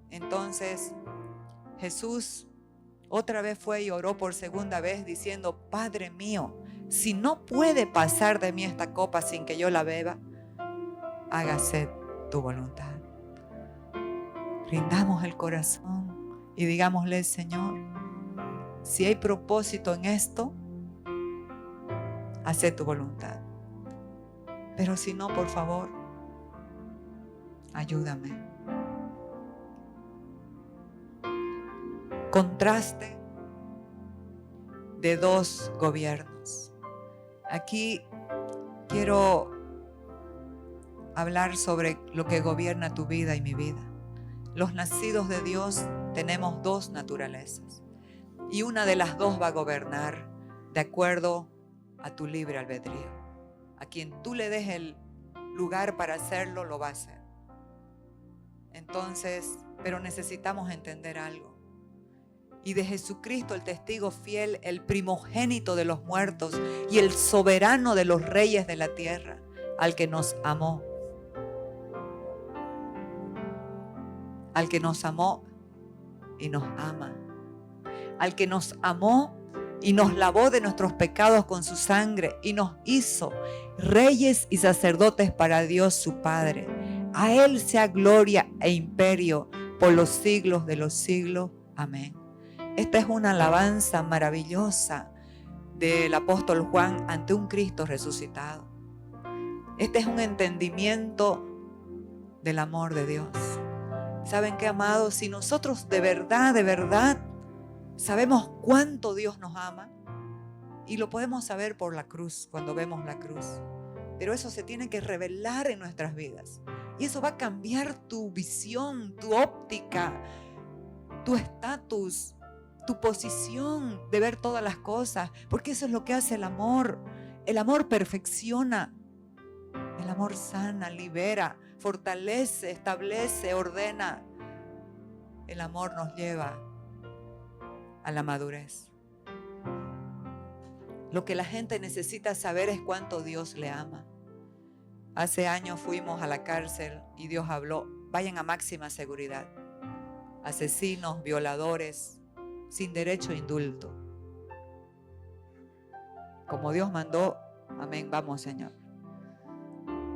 Entonces, Jesús otra vez fue y oró por segunda vez diciendo: Padre mío, si no puede pasar de mí esta copa sin que yo la beba, hágase tu voluntad. Rindamos el corazón y digámosle: Señor, si hay propósito en esto, haz tu voluntad. Pero si no, por favor, ayúdame. Contraste de dos gobiernos. Aquí quiero hablar sobre lo que gobierna tu vida y mi vida. Los nacidos de Dios tenemos dos naturalezas y una de las dos va a gobernar de acuerdo a tu libre albedrío. A quien tú le des el lugar para hacerlo, lo va a hacer. Entonces, pero necesitamos entender algo. Y de Jesucristo, el testigo fiel, el primogénito de los muertos y el soberano de los reyes de la tierra, al que nos amó. Al que nos amó y nos ama. Al que nos amó y nos lavó de nuestros pecados con su sangre y nos hizo reyes y sacerdotes para Dios su Padre. A Él sea gloria e imperio por los siglos de los siglos. Amén. Esta es una alabanza maravillosa del apóstol Juan ante un Cristo resucitado. Este es un entendimiento del amor de Dios. ¿Saben qué, amados? Si nosotros de verdad sabemos cuánto Dios nos ama, y lo podemos saber por la cruz, cuando vemos la cruz, pero eso se tiene que revelar en nuestras vidas. Y eso va a cambiar tu visión, tu óptica, tu estatus, tu posición de ver todas las cosas, porque eso es lo que hace el amor. El amor perfecciona, el amor sana, libera, fortalece, establece, ordena. El amor nos lleva a la madurez. Lo que la gente necesita saber es cuánto Dios le ama. Hace años fuimos a la cárcel y Dios habló: vayan a máxima seguridad. Asesinos, violadores, sin derecho a indulto. Como Dios mandó, amén, vamos, Señor.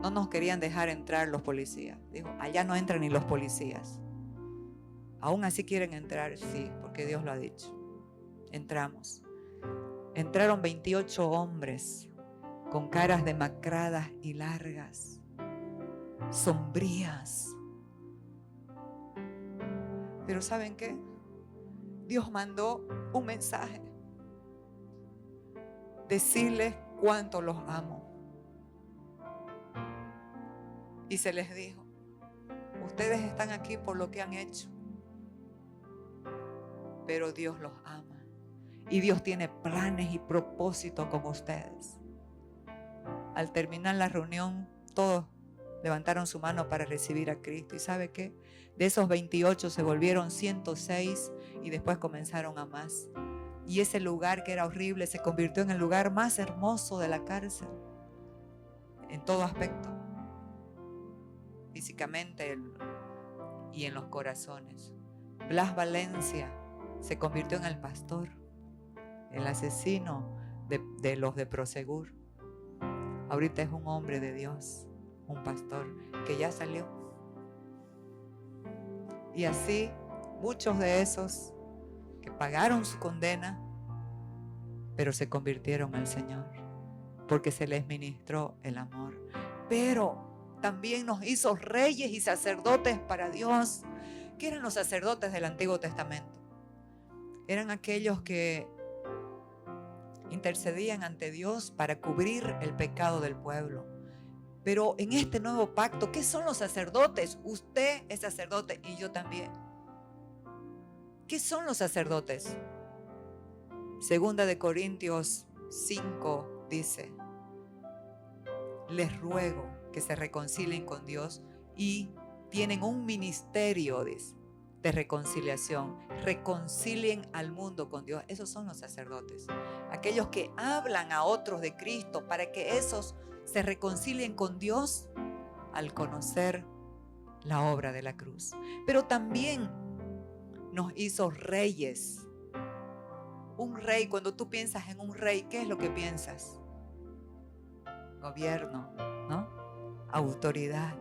No nos querían dejar entrar los policías. Dijo, allá no entran ni los policías. Aún así quieren entrar, sí, porque Dios lo ha dicho. Entramos. Entraron 28 hombres con caras demacradas y largas, sombrías. Pero ¿saben qué? Dios mandó un mensaje. Decirles cuánto los amo. Y se les dijo, ustedes están aquí por lo que han hecho, pero Dios los ama. Y Dios tiene planes y propósitos con ustedes. Al terminar la reunión, todos levantaron su mano para recibir a Cristo. ¿Y sabe qué? De esos 28 se volvieron 106 y después comenzaron a más. Y ese lugar que era horrible se convirtió en el lugar más hermoso de la cárcel. En todo aspecto. Físicamente y en los corazones. Blas Valencia se convirtió en el pastor, el asesino de los de Prosegur. Ahorita es un hombre de Dios, un pastor que ya salió. Y así muchos de esos que pagaron su condena, pero se convirtieron al Señor, porque se les ministró el amor. Pero también nos hizo reyes y sacerdotes para Dios. ¿Qué eran los sacerdotes del Antiguo Testamento? Eran aquellos que intercedían ante Dios para cubrir el pecado del pueblo. Pero en este nuevo pacto, ¿qué son los sacerdotes? Usted es sacerdote y yo también. ¿Qué son los sacerdotes? Segunda de Corintios 5 dice, les ruego que se reconcilien con Dios y tienen un ministerio, dice, de reconciliación. Reconcilien al mundo con Dios. Esos son los sacerdotes. Aquellos que hablan a otros de Cristo para que esos se reconcilien con Dios al conocer la obra de la cruz. Pero también nos hizo reyes. Un rey, cuando tú piensas en un rey, ¿qué es lo que piensas? Gobierno, ¿no? Autoridad.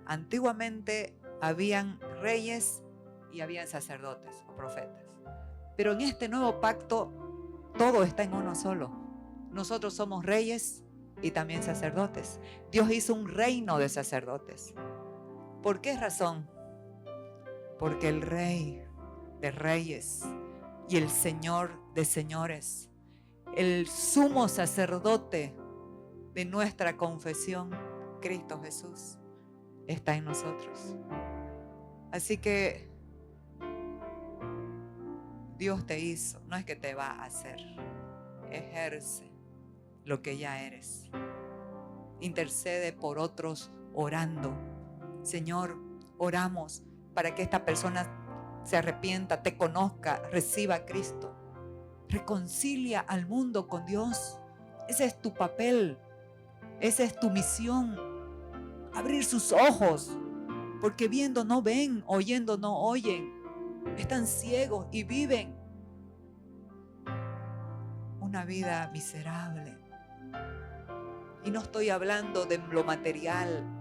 Antiguamente habían reyes y habían sacerdotes o profetas. Pero en este nuevo pacto todo está en uno solo. Nosotros somos reyes y también sacerdotes. Dios hizo un reino de sacerdotes. ¿Por qué razón? Porque el Rey de reyes y el Señor de señores, el sumo sacerdote de nuestra confesión, Cristo Jesús, está en nosotros. Así que Dios te hizo, no es que te va a hacer. Ejerce lo que ya eres. Intercede por otros orando. Señor, oramos para que esta persona se arrepienta, te conozca, reciba a Cristo. Reconcilia al mundo con Dios. Ese es tu papel. Esa es tu misión. Abrir sus ojos. Porque viendo no ven, oyendo no oyen. Están ciegos y viven una vida miserable. Y no estoy hablando de lo material.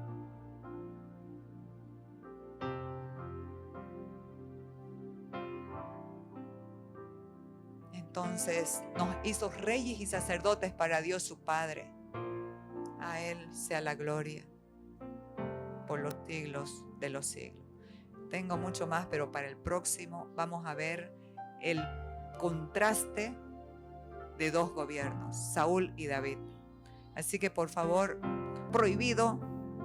entonces nos hizo reyes y sacerdotes para Dios su Padre. A Él sea la gloria por los siglos de los siglos. Tengo mucho más, pero para el próximo vamos a ver el contraste de dos gobiernos, Saúl y David. Así que por favor, prohibido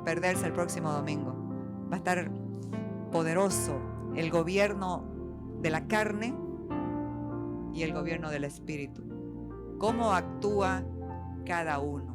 perderse el próximo domingo. Va a estar poderoso el gobierno de la carne y el gobierno del espíritu. ¿Cómo actúa cada uno?